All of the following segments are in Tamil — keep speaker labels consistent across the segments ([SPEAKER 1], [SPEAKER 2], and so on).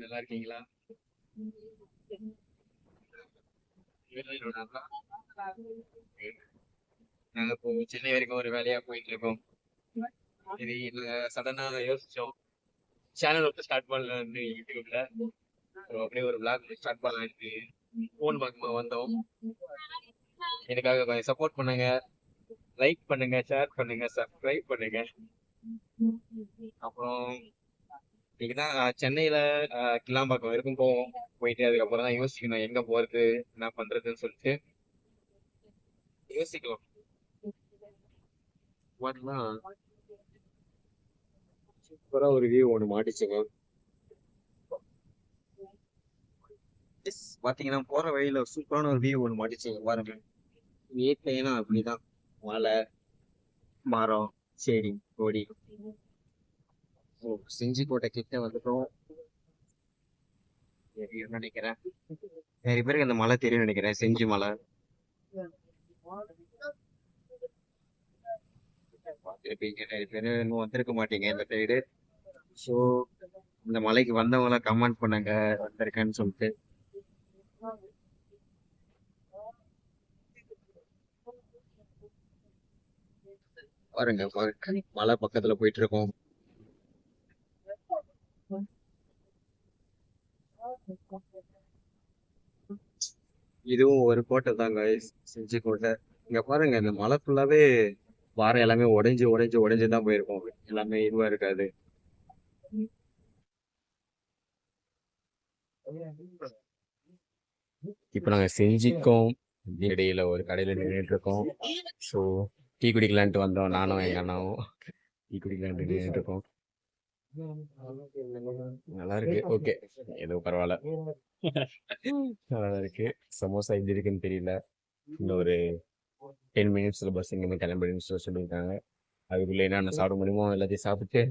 [SPEAKER 1] நல்லா இருக்கீங்களா? நாங்க இப்போ சென்னை வரைக்கும் ஒரு வேலையா போயிட்டு இருக்கோம். சரி, சடனா யோசிச்சோம். சேனல் வந்து ஸ்டார்ட் பண்ணலாம்னு யூடியூப்ல. அப்படியே ஒரு vlog ஸ்டார்ட் பண்ணலான்ட்டு போன் பார்க்க வந்தோம். எனக்காக கொஞ்சம் சப்போர்ட் பண்ணுங்க, லைக் பண்ணுங்க, ஷேர் பண்ணுங்க, சப்ஸ்கிரைப் பண்ணுங்க. அப்புறம் இன்னைக்குதான் சென்னையில கிளாம்பாக்கம் வரைக்கும் போவோம். போயிட்டு அதுக்கப்புறம் தான் யோசிக்கணும் எங்க போறது, என்ன பண்றதுன்னு சொல்லிட்டு யோசிக்கலாம். வரலாம். சூப்பரா ஒரு வியூ ஒன்று மாட்டிச்சுங்க. பாத்தீங்கன்னா போற வழியில ஒரு சூப்பரான ஒரு வியூ ஒன்று மாட்டிச்சுங்க பாருங்க. வீட்லயும் அப்படிதான், மலை, மரம், செடி, கொடி. செஞ்சிக்கோட்டை கிட்ட வந்துட்டோம். தெரியும்னு நினைக்கிறேன், நிறைய பேருக்கு அந்த மலை தெரியும் நினைக்கிறேன், செஞ்சி மலை. பார்த்திருப்பீங்க, நிறைய பேர் இன்னும் வந்திருக்க மாட்டீங்க இந்த சைடு. ஸோ இந்த மலைக்கு வந்தவங்க கமெண்ட் பண்ணுங்க வந்திருக்கேன்னு சொல்லிட்டு. பாருங்க மலை பக்கத்துல போயிட்டு இருக்கோம். இதுவும் ஒரு கோட்டை தாங்க, செஞ்சி கோட்டை. இங்க பாருங்க இந்த மலை ஃபுல்லாவே பாறை எல்லாமே உடைஞ்சு உடைஞ்சு உடைஞ்சு தான் போயிருக்கும், எல்லாமே இதுவா இருக்காது. இப்ப நாங்க செஞ்சிக்கோம் இடையில ஒரு கடையில நின்றுட்டு இருக்கோம். ஸோ டீ குடிக்கலான்ட்டு வந்தோம், நானும் எங்க அண்ணாவும் டீ குடிக்கலான்ட்டு நின்றுட்டு இருக்கோம். நல்லா இருக்கு, ஓகே, ஏதோ பரவாயில்ல. நல்லா இருக்கு. சமோசா எப்படி இருக்குன்னு தெரியல. இன்னும் ஒரு 10 மினிட்ஸ்ல பஸ் இங்கே கிளம்பிடுன்னு சொல்லியிருக்காங்க. அதுக்குள்ள என்னென்ன சாப்பிட முடியுமோ எல்லாத்தையும் சாப்பிட்டு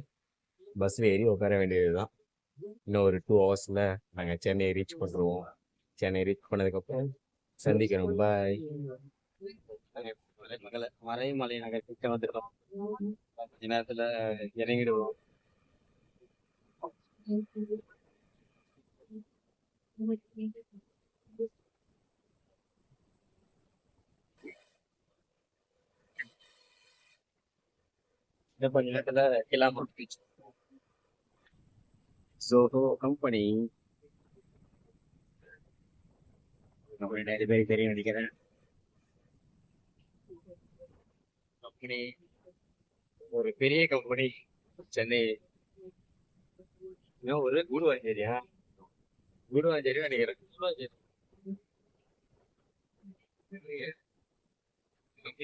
[SPEAKER 1] பஸ்ல ஏறி உட்கார வேண்டியதுதான். இன்னும் ஒரு 2 ஹவர்ஸ்ல நாங்கள் சென்னை ரீச் பண்ணுவோம். சென்னை ரீச் பண்ணதுக்கப்புறம் சந்திக்கிறோம். பாய். மலை நகர் கிட்ட வந்துட்டோம். கொஞ்ச நேரத்துல இறங்கிடுவோம். கொஞ்ச நேரத்துல கிளம்ப பீச். ஜோஹோ கம்பெனி நிறைய பேருக்கு தெரியும் நினைக்கிறேன். கம்பெனி ஒரு பெரிய கம்பெனி, சென்னை. இன்னும் ஒரு குருவாஞ்சேரியா, குருவாஞ்சேரி நினைக்கிறேன். குருவாஞ்சேரி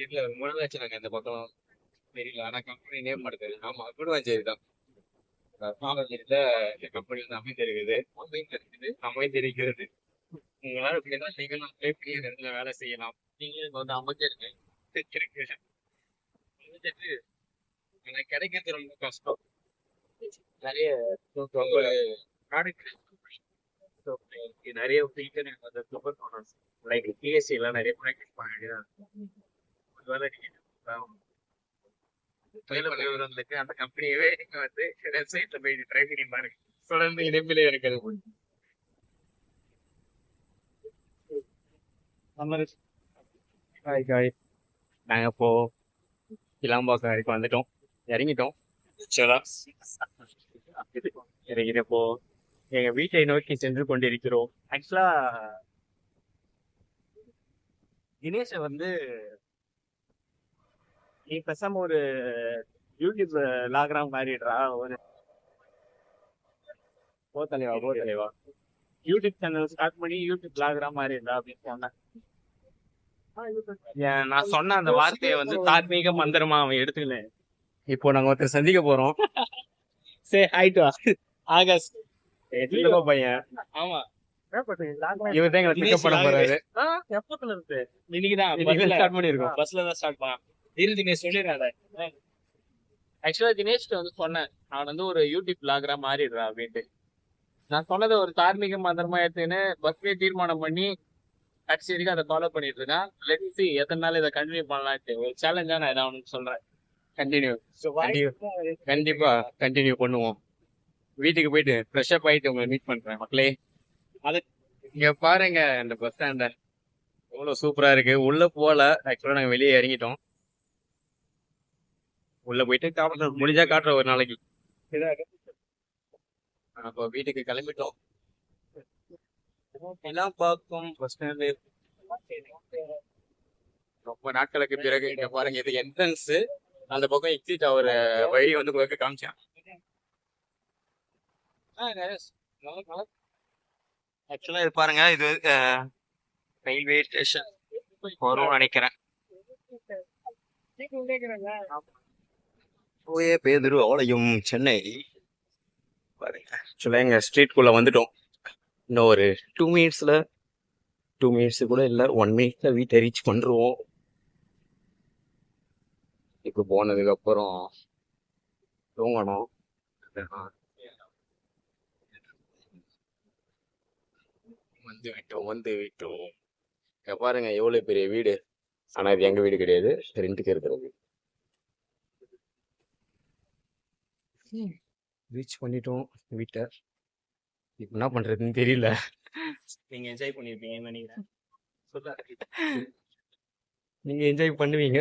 [SPEAKER 1] இல்ல, ரொம்ப நாள் ஆச்சு நாங்க இந்த பக்கம் தெரியல. ஆனா கம்பெனி நேம் மாட்டேது. ஆமா, குருவாஞ்சேரி தான். குருவாஞ்சேரியில இந்த கம்பெனி வந்து அமைந்திருக்கிறது. உங்களால அப்படின்னா நீங்களும் அப்படியே பெரிய இடத்துல வேலை செய்யலாம். நீங்களும் இங்க வந்து அமைஞ்சிருக்கு. அமைஞ்சிட்டு எனக்கு கிடைக்கிறது ரொம்ப கஷ்டம். நிறைய ரொம்ப ப்ராடக்ட் நிறைய ஃபில்டர் வந்து ப்ரிஃபர் பண்ணணும். லைக் பிஎஸ்சி எல்லாம் நிறைய ப்ராக்டிஸ் பண்ண வேண்டியதா இருக்கும். ஒருவேளை நீங்க அந்த கம்பெனியவே நீங்க வந்து வெப்சைட்ல போய் ட்ரை பண்ணி பாருங்க. தொடர்ந்து இணைப்பிலே இருக்கிறது. நாங்க இப்போ கிளாம்பாக்கம் வரைக்கும் வந்துட்டோம், இறங்கிட்டோம். இறங்கிட்டப்போ எங்க வீட்டை நோக்கி சென்று கொண்டிருக்கிறோம். ஆக்சுவலா தினேஷ வந்து நீ பேசாம ஒரு யூடியூப் லாகிராம் மாறிடுறா, ஒரு தலைவா யூடியூப் சேனல் ஸ்டார்ட் பண்ணி யூடியூப் லாகிராம் மாறிடுறா அப்படின்னு சொன்னேன். நான் சொன்ன அந்த வார்த்தையை வந்து தார்மீக மந்திரமா அவன் எடுத்துக்கல. இப்போ நாங்க ஒருத்தர் சந்திக்க போறோம். சே ஹாய் டு ஆகஸ்ட், பையன். ஆமா, இவர் தான் எங்களை பிக்கப் பண்ண போறாரு. எப்பத்துல இருந்து? இன்னைக்குதான் ஸ்டார்ட் பண்ணிருக்கோம். பஸ்ல தான் ஸ்டார்ட் பண்ண. தினேஷ் சொல்லிடுறாங்க. ஆக்சுவலா தினேஷ்க்கு வந்து சொன்னேன், அவன் வந்து ஒரு யூடியூப் பிளாகரா மாறிடுறா அப்படின்ட்டு. நான் சொன்னதை ஒரு தார்மீக மந்திரமா எடுத்துன்னு பஸ்லயே தீர்மானம் பண்ணி கடைசி வரைக்கும் அதை ஃபாலோ பண்ணிட்டு இருக்கேன். லெட்ஸ் சி எத்தனை நாள் இதை கண்டினியூ பண்ணலான்ட்டு. ஒரு சேலஞ்சா நான் இதை அவனுக்கு சொல்றேன். கண்டினியூ, கண்டிப்பா கண்டினியூ பண்ணுவோம். வீட்டுக்கு போயிட்டு ஃப்ரெஷ் அப் ஆயிட்டு உங்களை மீட் பண்றேன் மக்களே. அது இங்க பாருங்க இந்த பஸ் ஸ்டாண்ட எவ்வளவு சூப்பரா இருக்கு. உள்ள போல ஆக்சுவலா நாங்க வெளியே இறங்கிட்டோம். உள்ள போயிட்டு காட்டுறோம், முடிஞ்சா காட்டுறோம் ஒரு நாளைக்கு. அப்போ வீட்டுக்கு கிளம்பிட்டோம். எல்லாம் பார்க்கும் பஸ் ஸ்டாண்டு. ரொம்ப நாட்களுக்கு பிறகு இங்க பாருங்க, இது என்ட்ரன்ஸ். அந்த பக்கம் எக்ஸிட் ஆகிற வழி வந்து உங்களுக்கு காமிச்சேன். ஆக்சுவலா இது பாருங்க, இது ரயில்வே ஸ்டேஷன் வரும் நினைக்கிறேன். ஓயே பேதுரு ஆலயம் சென்னை பாருங்க. ஆக்சுவலா எங்க ஸ்ட்ரீட்குள்ள வந்துட்டோம். இன்னும் ஒரு 2 மினிட்ஸ்ல 2 மினிட்ஸ் கூட இல்லை, 1 மினிட்ல வீட்டை ரீச் பண்ணுருவோம். இப்போ போனதுக்கு அப்புறம் தூங்கணும். வந்து விட்டோம். இங்க பாருங்க எவ்வளவு பெரிய வீடு. ஆனா இது எங்க வீடு கிடையாது, ரெண்டுக்கு இருக்கிறது. ரீச் பண்ணிட்டோம் வீட்டை. இப்போ என்ன பண்றதுன்னு தெரியல. நீங்க என்ஜாய் பண்ணிருப்பீங்கன்னு நினைக்கிறேன். நீங்க என்ஜாய் பண்ணுவீங்க.